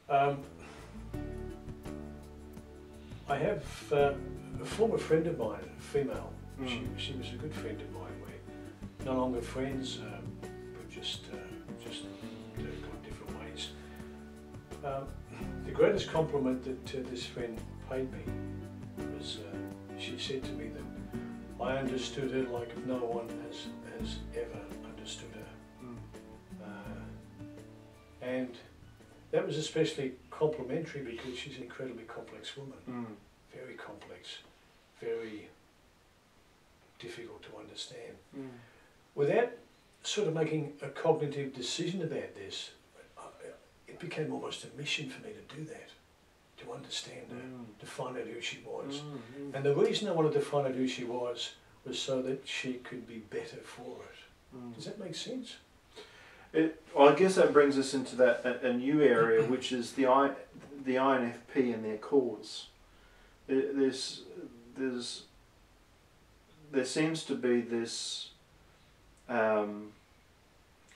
I have a former friend of mine, a female. She was a good friend of mine. We're no longer friends. We've just gone different ways. The greatest compliment that this friend paid me was she said to me that I understood her like no one has ever understood her. And that was especially complimentary because she's an incredibly complex woman. Very complex, very difficult to understand. Without sort of making a cognitive decision about this, it became almost a mission for me to do that, to understand her, to find out who she was. And the reason I wanted to find out who she was so that she could be better for it. Does that make sense? Well, I guess that brings us into that a new area, which is the INFP and their cause. There seems to be this, you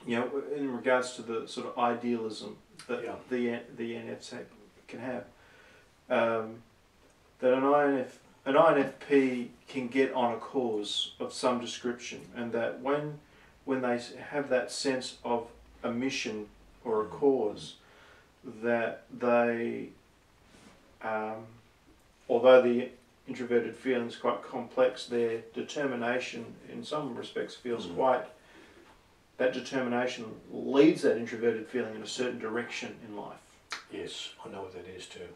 know, in regards to the sort of idealism that the INFP can have, that an INFP can get on a cause of some description, and that when they have that sense of a mission or a cause, that they, although the introverted feeling is quite complex, their determination in some respects feels quite, that determination leads that introverted feeling in a certain direction in life. Yes, I know what that is too.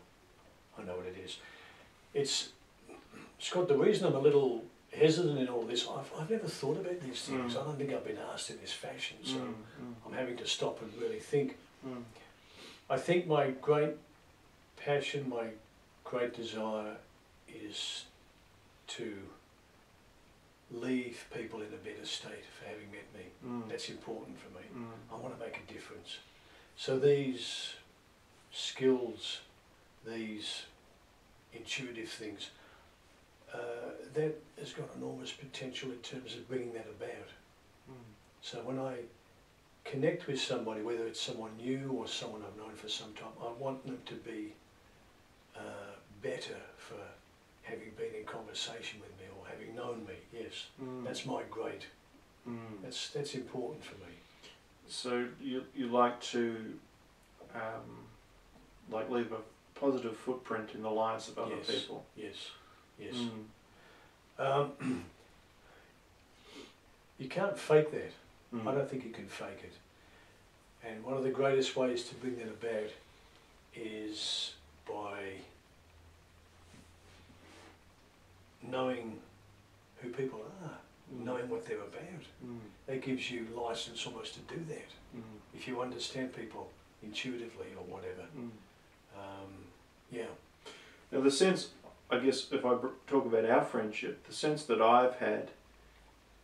I know what it is. It's, Scott, the reason I'm a little hesitant in all this, I've never thought about these things. I don't think I've been asked in this fashion, so I'm having to stop and really think. I think my great passion, my great desire is to leave people in a better state for having met me. That's important for me. I want to make a difference. So these skills, these intuitive things, that has got enormous potential in terms of bringing that about. So when I connect with somebody, whether it's someone new or someone I've known for some time, I want them to be better for having been in conversation with me or having known me. Yes, that's my great. That's important for me. So you like to like leave a positive footprint in the lives of other people. Yes, yes. You can't fake that. I don't think you can fake it. And one of the greatest ways to bring that about is by knowing who people are, knowing what they're about. That gives you license almost to do that. If you understand people intuitively or whatever. Yeah. Now the sense, I guess if I talk about our friendship, the sense that I've had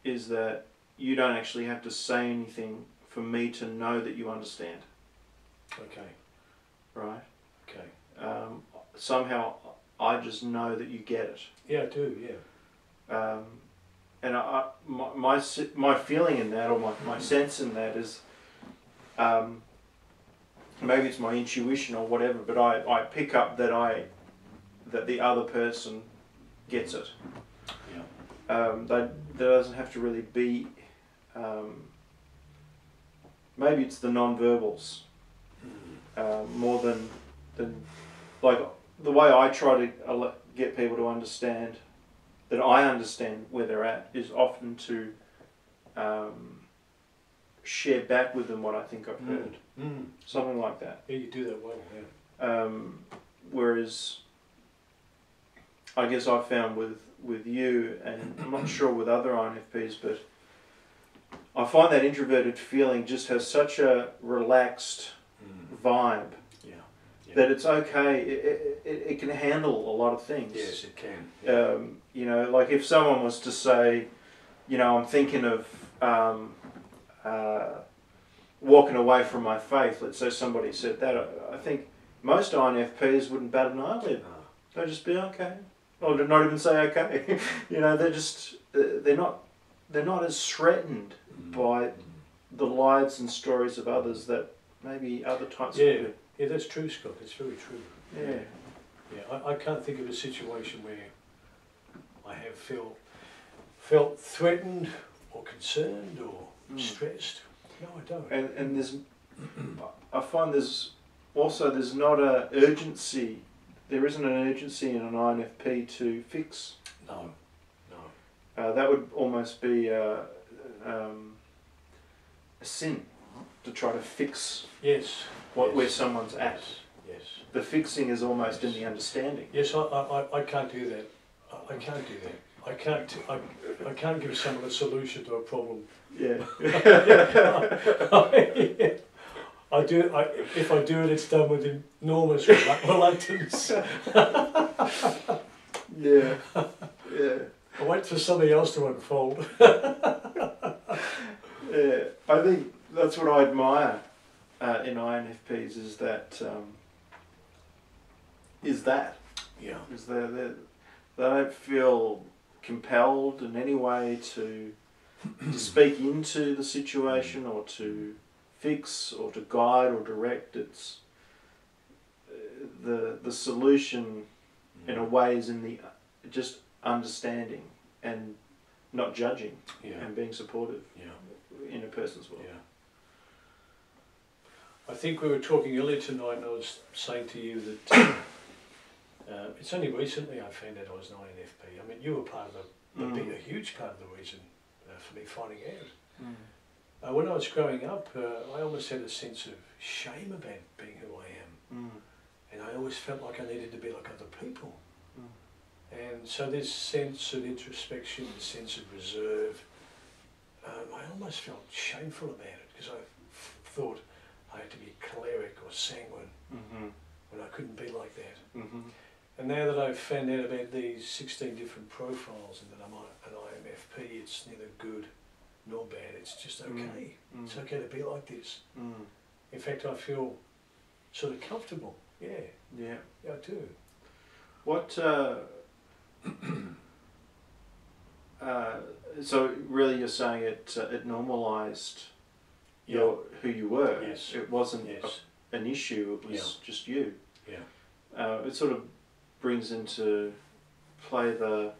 is that you don't actually have to say anything for me to know that you understand. Okay. Right? Okay. Somehow I just know that you get it. Yeah, I do, yeah. And my feeling in that, or my sense in that is, maybe it's my intuition or whatever, but I pick up that the other person gets it. Yeah. That doesn't have to really be. Maybe it's the non-verbals more than like the way I try to get people to understand that I understand where they're at is often to share back with them what I think I've heard. Something like that. Yeah, you do that well, yeah. Whereas I guess I've found with you, and I'm not sure with other INFPs, but I find that introverted feeling just has such a relaxed vibe that it's okay. It can handle a lot of things. Yes, it can. Yeah. You know, like if someone was to say, you know, I'm thinking of walking away from my faith. Let's say somebody said that. I think most INFPs wouldn't bat an eyelid. They'd just be okay, or not even say okay. You know, they're not as threatened by the lives and stories of others that maybe other types would be. Yeah, that's true, Scott. That's very true. Yeah. Yeah, I can't think of a situation where I have felt threatened or concerned or stressed. No, I don't. And there's, I find there's not a urgency. There isn't an urgency in an INFP to fix. No. That would almost be a sin to try to fix where someone's at. Yes. The fixing is almost in the understanding. Yes, I can't do that. I can't do that. I can't give someone a solution to a problem. Yeah. I do. If I do it, it's done with enormous reluctance. Yeah. I wait for something else to unfold. Yeah, I think that's what I admire in INFPs is that Yeah. is they don't feel compelled in any way to speak into the situation or to fix or to guide or direct. It's the solution in a way is in the just understanding and not judging and being supportive in a person's world. Yeah. I think we were talking earlier tonight and I was saying to you that it's only recently I found out I was an INFP. I mean, you were part of a huge part of the reason for me finding out. When I was growing up, I almost had a sense of shame about being who I am. And I always felt like I needed to be like other people. And so this sense of introspection, this sense of reserve, I almost felt shameful about it because I thought I had to be choleric or sanguine when I couldn't be like that. And now that I've found out about these 16 different profiles and that I'm an INFP, it's neither good nor bad, it's just okay. It's okay to be like this. In fact, I feel sort of comfortable. Yeah, I do. What, so really you're saying it normalised who you were. Yes. It wasn't an issue, it was just you. Yeah. It sort of brings into play the,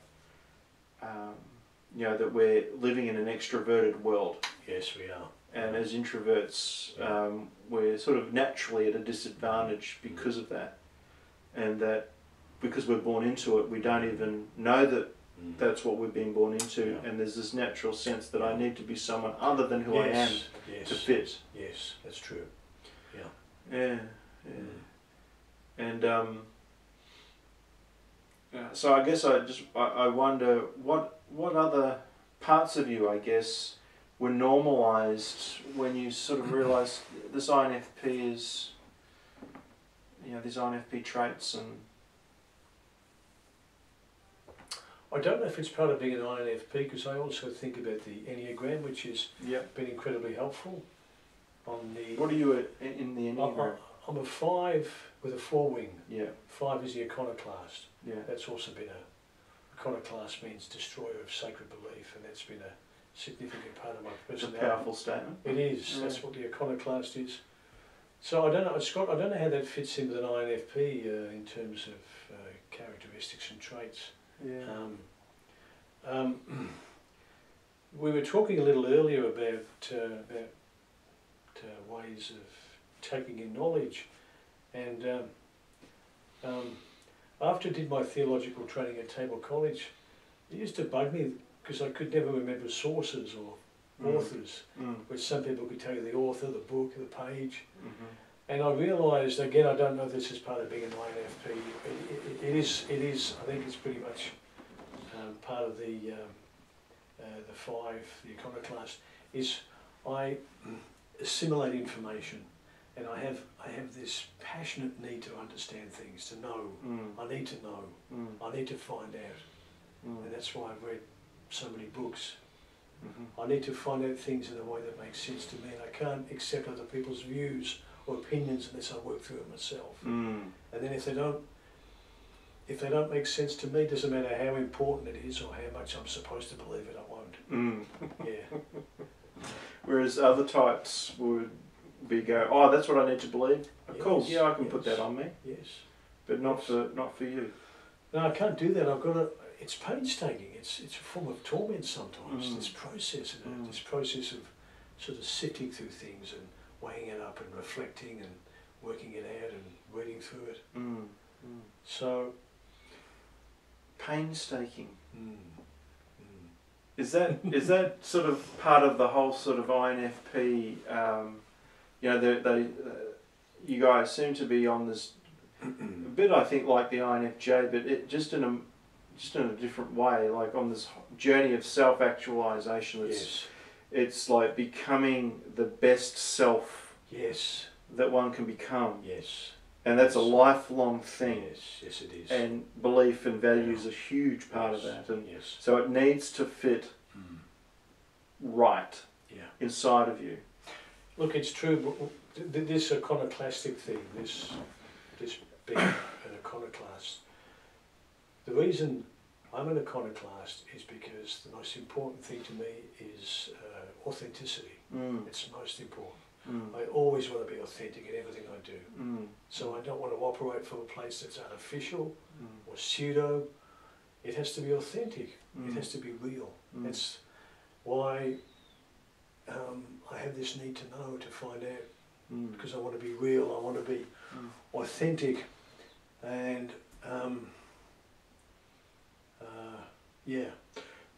that we're living in an extroverted world. Yes, we are. And as introverts, we're sort of naturally at a disadvantage because of that. And that because we're born into it, we don't even know that that's what we've been born into. And there's this natural sense that I need to be someone other than who I am to fit. Yes, that's true. Yeah. And so I guess I wonder what other parts of you, I guess, were normalised when you sort of realised this INFP is, these INFP traits. And I don't know if it's part of being an INFP because I also think about the Enneagram, which has been incredibly helpful. What are you in the Enneagram? I'm a 5 with a 4 wing. Yeah. 5 is the iconoclast. Yeah. That's also been iconoclast means destroyer of sacred belief, and that's been a significant part of my personality. It's a powerful statement. It is. That's what the iconoclast is. So I don't know, Scott. I don't know how that fits in with an INFP in terms of characteristics and traits. Yeah. We were talking a little earlier about ways of taking in knowledge, and after I did my theological training at Table College, it used to bug me because I could never remember sources or authors, where some people could tell you the author, the book, the page. And I realised, again, I don't know if this is part of being an INFP, it is, I think it's pretty much part of the 5, the iconoclast, is I assimilate information, and I have this passionate need to understand things, to know. I need to know. I need to find out. And that's why I've read so many books. I need to find out things in a way that makes sense to me, and I can't accept other people's views or opinions unless I work through it myself. And then if they don't make sense to me, it doesn't matter how important it is or how much I'm supposed to believe it, I won't. Yeah. Whereas other types would we go, oh, that's what I need to believe. Oh, cool, Yes, yeah, I can yes. put that on me, Yes. but not for you. No, I can't do that. I've got to. It's painstaking. It's a form of torment sometimes. This process, this process of sort of sifting through things and weighing it up and reflecting and working it out and reading through it. So painstaking. Is that sort of part of the whole sort of INFP? You know, you guys seem to be on this a bit, I think, like the INFJ, but it just in a different way, like on this journey of self-actualization. It's like becoming the best self that one can become. And that's a lifelong thing. Yes, it is. And belief and values are a huge part of that. And so it needs to fit right inside of you. Look, it's true, but this iconoclastic thing, this being an iconoclast, the reason I'm an iconoclast is because the most important thing to me is authenticity. It's most important. I always want to be authentic in everything I do. So I don't want to operate from a place that's artificial or pseudo. It has to be authentic. It has to be real. That's why I have this need to know, to find out, because I want to be real, I want to be authentic, and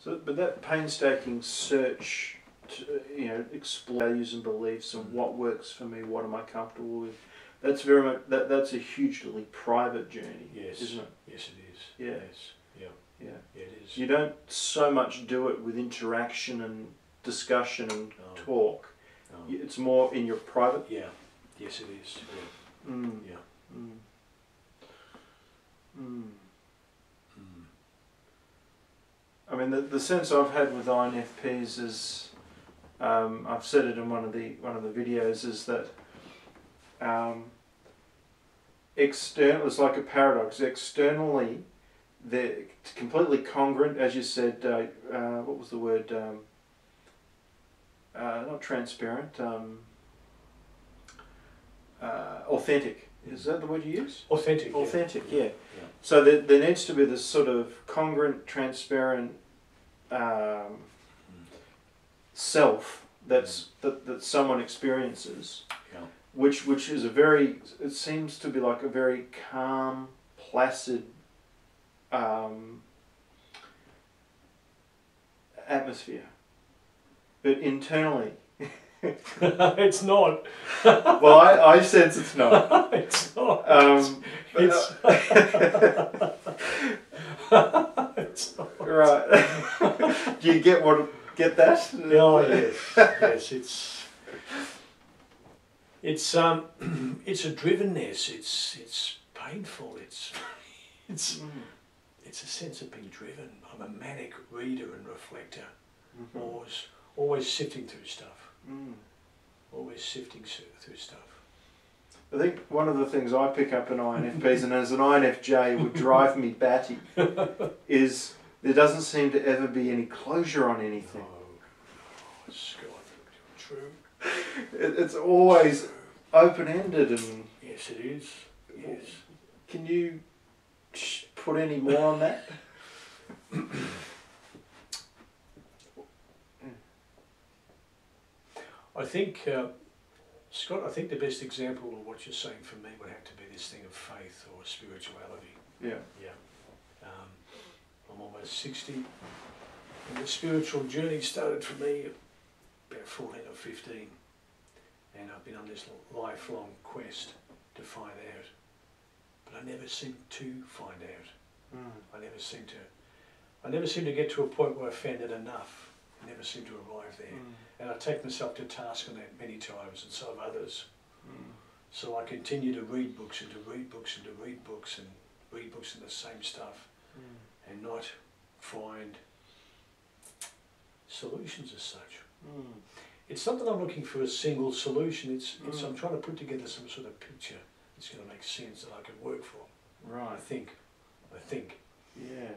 So, but that painstaking search to, you know, explore values and beliefs and what works for me, what am I comfortable with, that's very much, that's a hugely private journey, isn't it? Yes, it is. Yeah. Yeah, it is. You don't so much do it with interaction and discussion and talk. It's more in your private. Yes, it is. I mean, the sense I've had with INFPs is, I've said it in one of the videos, is that external, it's like a paradox. Externally, they're completely congruent, as you said. What was the word? Not transparent. Authentic. Is that the word you use? Authentic. Authentic. Yeah. So there needs to be this sort of congruent, transparent self that someone experiences, which is a very, it seems to be like a very calm, placid atmosphere, but internally it's not. Well, I sense it's not. It's not. It's it's not. Right. Do you get that? Oh yes, yes. It's a drivenness. It's painful. It's a sense of being driven. I'm a manic reader and reflector, always sifting through stuff. Always sifting through stuff. I think one of the things I pick up in INFPs, and as an INFJ would drive me batty, is there doesn't seem to ever be any closure on anything. Oh, Scott, true. It's always open-ended and... Yes, it is. Yes. Can you put any more on that? I think, Scott, I think the best example of what you're saying for me would have to be this thing of faith or spirituality. Yeah. I'm almost 60, and the spiritual journey started for me about 14 or 15, and I've been on this lifelong quest to find out, but I never seem to find out. I never seem to get to a point where I found it enough. I never seem to arrive there. And I take myself to task on that many times, and so have others. So I continue to read books and to read books and to read books and read books and the same stuff, and not find solutions as such. It's not that I'm looking for a single solution. It's I'm trying to put together some sort of picture that's going to make sense that I can work from. Right. I think. Yeah.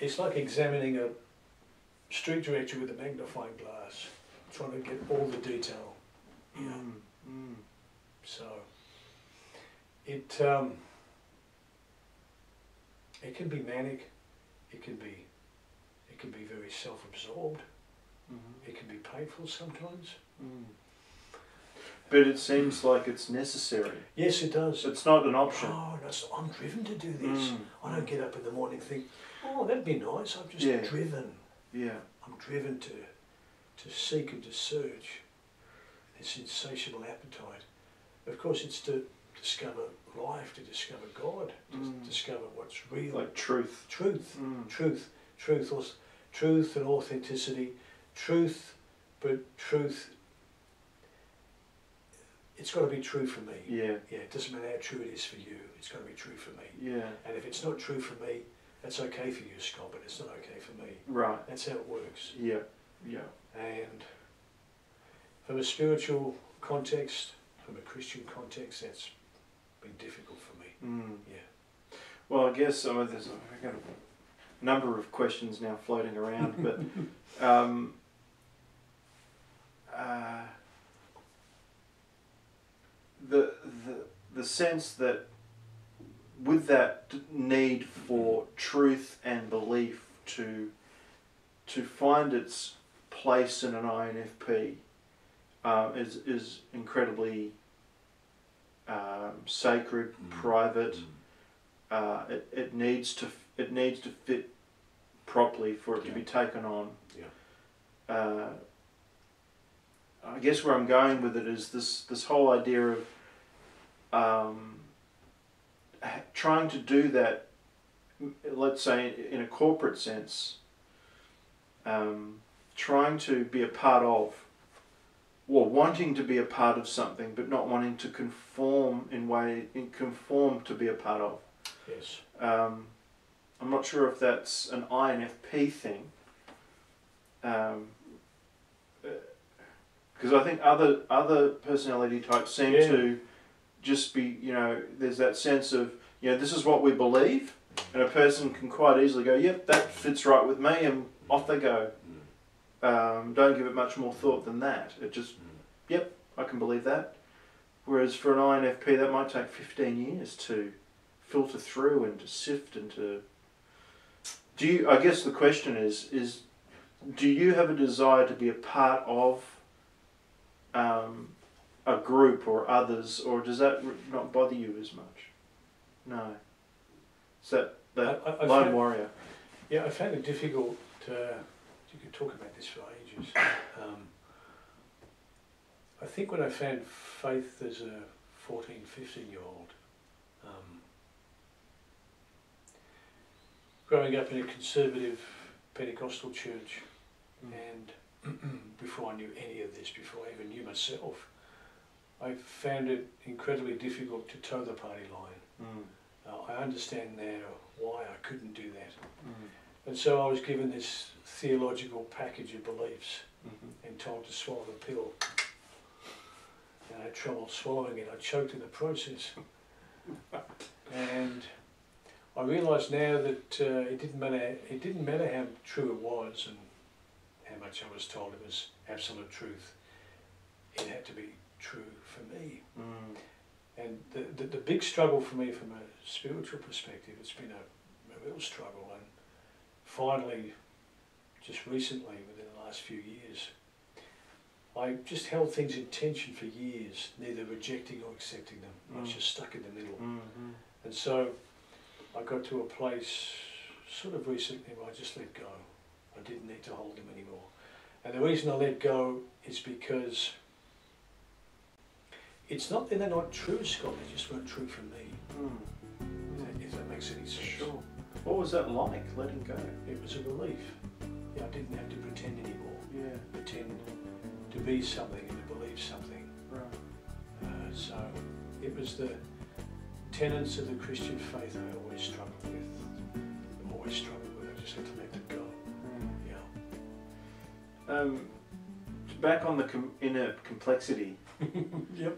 It's like examining street director with a magnifying glass, trying to get all the detail. Yeah. So it can be manic. It can be very self-absorbed. It can be painful sometimes. But it seems like it's necessary. Yes, it does. It's not an option. Oh, no, I'm driven to do this. I don't get up in the morning and think, oh, that'd be nice. I'm just driven. Yeah. I'm driven to seek and to search this insatiable appetite. Of course, it's to discover life, to discover God, to discover what's real. Like truth. Truth and authenticity. Truth, but truth, it's got to be true for me. Yeah. Yeah, it doesn't matter how true it is for you, it's got to be true for me. Yeah. And if it's not true for me, that's okay for you, Scott, but it's not okay for me. Right. That's how it works. Yeah. Yeah. And from a spiritual context, from a Christian context, that's been difficult for me. Yeah. Well, I guess I've got a number of questions now floating around, but the sense that with that need for truth and belief to find its place in an INFP is incredibly sacred, private. It needs to fit properly for it to be taken on. Yeah. I guess where I'm going with it is this whole idea of trying to do that, let's say in a corporate sense, trying to be a part of, or wanting to be a part of something, but not wanting to conform to be a part of. Yes. I'm not sure if that's an INFP thing, because I think other personality types seem to just be, there's that sense of, this is what we believe, and a person can quite easily go, yep, that fits right with me, and off they go. Don't give it much more thought than that. It just, yep, I can believe that. Whereas for an INFP, that might take 15 years to filter through and to sift and to... I guess the question is do you have a desire to be a part of a group or others, or does that not bother you as much? No. Is that lone warrior? Yeah, I found it difficult you could talk about this for ages. I think when I found faith as a 14, 15-year-old, growing up in a conservative Pentecostal church, and before I knew any of this, before I even knew myself, I found it incredibly difficult to toe the party line. I understand now why I couldn't do that. And so I was given this theological package of beliefs and told to swallow the pill. And I had trouble swallowing it. I choked in the process. And I realise now that it didn't matter how true it was and how much I was told it was absolute truth. It had to be true for me. And the big struggle for me from a spiritual perspective, it's been a real struggle. And finally, just recently, within the last few years, I just held things in tension for years, neither rejecting or accepting them. I was just stuck in the middle. And so I got to a place sort of recently where I just let go. I didn't need to hold them anymore. And the reason I let go is because it's not that they're not true, Scott, they just weren't true for me. If that makes any sense. Sure. What was that like, letting go? It was a relief. Yeah, I didn't have to pretend anymore. Yeah. Pretend to be something and to believe something. Right. So it was the tenets of the Christian faith I always struggled with. I just had to let it go. Yeah. Back on the inner complexity. Yep.